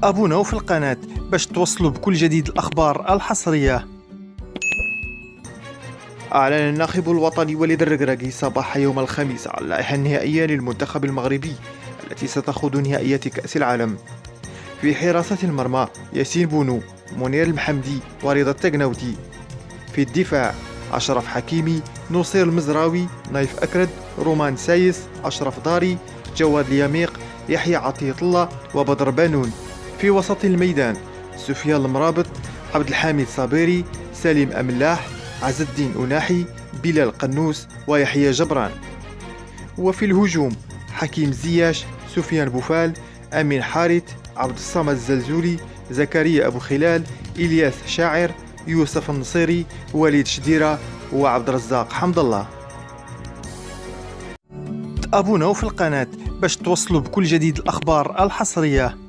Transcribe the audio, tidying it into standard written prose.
تابوناو في القناة باش توصلوا بكل جديد الأخبار الحصرية. أعلن الناخب الوطني وليد الركراكي صباح يوم الخميس على اللائحة النهائية للمنتخب المغربي التي ستخوض نهائيات كأس العالم. في حراسة المرمى ياسين بونو، منير المحمدي ورضا التقناوتي. في الدفاع أشرف حكيمي، نصير المزراوي، نايف أكرد، رومان سايس، أشرف داري، جواد اليميق، يحيى عطية الله وبدر بانون. في وسط الميدان سفيان المرابط، عبد الحميد صابيري، سليم أملاح، عز الدين أناحي، بلال قنوس ويحيى جبران. وفي الهجوم حكيم زياش، سفيان بوفال، أمين حارث، عبد الصمد الزلزولي، زكريا أبو خلال، إلياس شاعر، يوسف النصيري، وليد شديرة وعبد الرزاق حمد الله. تابوناو في القناة باش توصلوا بكل جديد الأخبار الحصرية.